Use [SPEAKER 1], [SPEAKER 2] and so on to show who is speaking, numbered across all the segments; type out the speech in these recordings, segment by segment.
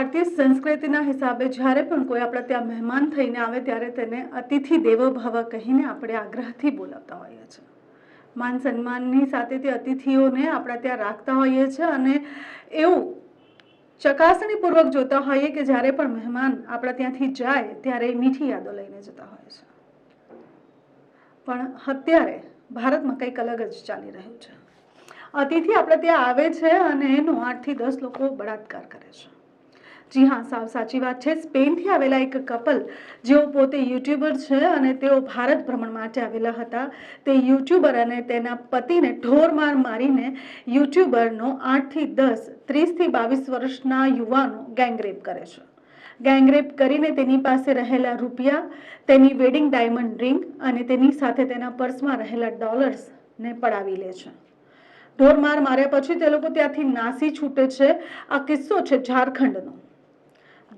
[SPEAKER 1] ભારતીય સંસ્કૃતિના હિસાબે જ્યારે પણ કોઈ આપણા ત્યાં મહેમાન થઈને આવે ત્યારે તેને અતિથિ દેવો ભવ કહીને આપણે આગ્રહથી બોલાવતા હોઈએ છીએ. માન સન્માનની સાથે તે અતિથિઓને આપણા ત્યાં રાખતા હોઈએ છીએ અને એવું ચકાસણીપૂર્વક જોતા હોઈએ કે જ્યારે પણ મહેમાન આપણા ત્યાંથી જાય ત્યારે મીઠી યાદો લઈને જતા હોય છે. પણ અત્યારે ભારતમાં કંઈક અલગ જ ચાલી રહ્યું છે. અતિથિ આપણે ત્યાં આવે છે અને એનો 8 થી 10 લોકો બળાત્કાર કરે છે. જી હા, સાવ સાચી વાત છે. સ્પેનથી આવેલા એક કપલ જેઓ પોતે યુટ્યુબર છે અને તેઓ ભારત ભ્રમણ માટે આવેલા હતા. તે યુટ્યુબર અને તેના પતિને ઢોરમાર મારીને યુટ્યુબરનો 8 થી 10 30 થી 22 વર્ષના યુવાનો ગેંગરેપ કરે છે. ગેંગરેપ કરીને તેની પાસે રહેલા રૂપિયા, તેની વેડિંગ ડાયમંડ રિંગ અને તેની સાથે તેના પર્સમાં રહેલા ડોલર્સને પડાવી લે છે. ઢોરમાર માર્યા પછી તે લોકો ત્યાંથી નાસી છૂટે છે. આ કિસ્સો છે ઝારખંડનો.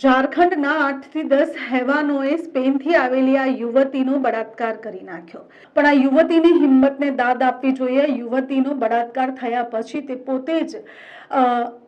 [SPEAKER 1] ઝારખંડના 8 થી 10 હેવાનોએ સ્પેનથી આવેલી આ યુવતીનો બળાત્કાર કરી નાખ્યો. પણ આ યુવતીની હિંમતને દાદ આપવી જોઈએ. યુવતીનો બળાત્કાર થયા પછી તે પોતે જ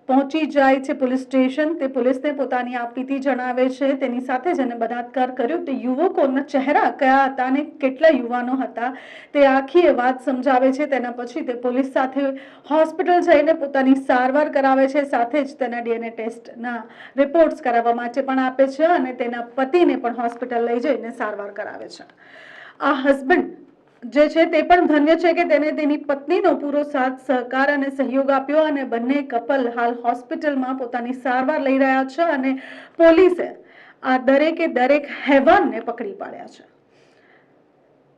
[SPEAKER 1] પહોંચી જાય છે પોલીસ સ્ટેશન. તે પોલીસને પોતાની આપવીતી જણાવે છે. તેની સાથે જેને બળાત્કાર કર્યો તે યુવકોના ચહેરા કયા હતા અને કેટલા યુવાનો હતા તે આખી વાત સમજાવે છે. તેના પછી તે પોલીસ સાથે હોસ્પિટલ જઈને પોતાની સારવાર કરાવે છે. સાથે જ તેના DNA ટેસ્ટના રિપોર્ટ્સ કરાવવા માટે પણ આપે છે અને તેના પતિને પણ હોસ્પિટલ લઈ જઈને સારવાર કરાવે છે. આ હસબન્ડ જે છે તે પણ ધન્ય છે કે તેને તેની પત્નીનો પૂરો સાથ સહકાર અને સહયોગ આપ્યો અને બંને કપલ હાલ હોસ્પિટલમાં પોતાની સારવાર લઈ રહ્યા છે અને પોલીસે આ દરેક હેવાનને પકડી પાડ્યા છે.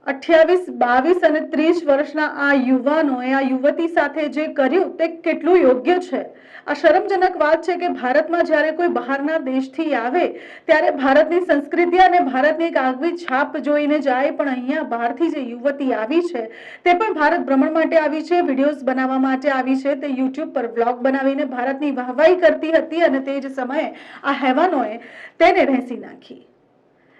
[SPEAKER 1] 28, 22 અને 30 વર્ષના આ યુવાનોએ આ યુવતી સાથે જે કર્યું તે કેટલું યોગ્ય છે. આ શરમજનક વાત છે કે ભારતમાં જ્યારે કોઈ બહારના દેશથી આવે ત્યારે ભારતની સંસ્કૃતિ અને ભારતની એક આગવી છાપ જોઈને જાય. પણ અહીંયા બહારથી જે યુવતી આવી છે તે પણ ભારત ભ્રમણ માટે આવી છે, વિડીયોઝ બનાવવા માટે આવી છે. તે યુટ્યુબ પર બ્લોગ બનાવીને ભારતની વાહવાહી કરતી હતી અને તે જ સમયે આ હેવાનોએ તેને રહેસી નાખી.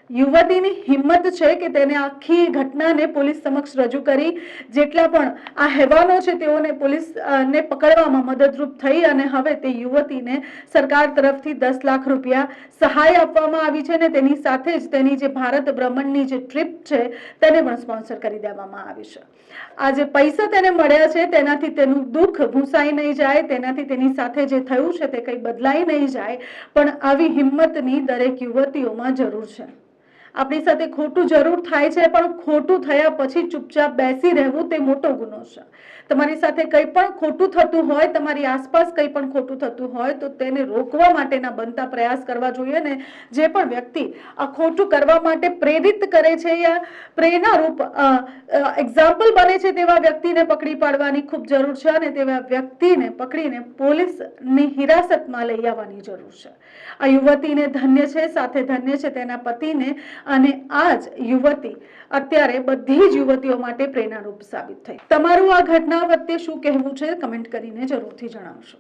[SPEAKER 1] યુવતીની હિંમત છે કે તેને આખી ઘટનાને પોલીસ સમક્ષ રજૂ કરી. જેટલા પણ આ હેવાનો છે તેઓને પોલીસને પકડવામાં મદદરૂપ થઈ અને હવે તે યુવતીને સરકાર તરફથી 10 લાખ રૂપિયા સહાય આપવામાં આવી છે અને તેની સાથે જ તેની જે ભારત ભ્રમણની જે ટ્રીપ છે તેને પણ સ્પોન્સર કરી દેવામાં આવી છે. આ જે પૈસા તેને મળ્યા છે તેનાથી તેનું દુઃખ ભૂંસાઈ નહીં જાય, તેનાથી તેની સાથે જે થયું છે તે કંઈ બદલાઈ નહીં જાય. પણ આવી હિંમતની દરેક યુવતીઓમાં જરૂર છે. આપણી સાથે ખોટું જરૂર થાય છે પણ ખોટું થયા પછી ચૂપચાપ બેસી રહેવું તે મોટો ગુનો છે. તમારી સાથે કંઈ પણ ખોટું થતું હોય, તમારી આસપાસ કંઈ પણ ખોટું થતું હોય તો તેને રોકવા માટેના બનતા પ્રયાસ કરવા જોઈએ ને જે પણ વ્યક્તિ આ ખોટું કરવા માટે પ્રેરિત કરે છે યા પ્રેરણારૂપ એક્ઝામ્પલ બને છે તેવા વ્યક્તિને પકડી પાડવાની ખૂબ જરૂર છે અને તેવા વ્યક્તિને પકડીને પોલીસની હિરાસતમાં લઈ આવવાની જરૂર છે. આ યુવતીને ધન્ય છે, સાથે ધન્ય છે તેના પતિને અને આ જ યુવતી અત્યારે બધી જ યુવતીઓ માટે પ્રેરણારૂપ સાબિત થઈ. તમારું આ ઘટના વચ્ચે શું કહેવું છે કમેન્ટ કરીને જરૂરથી જણાવશો.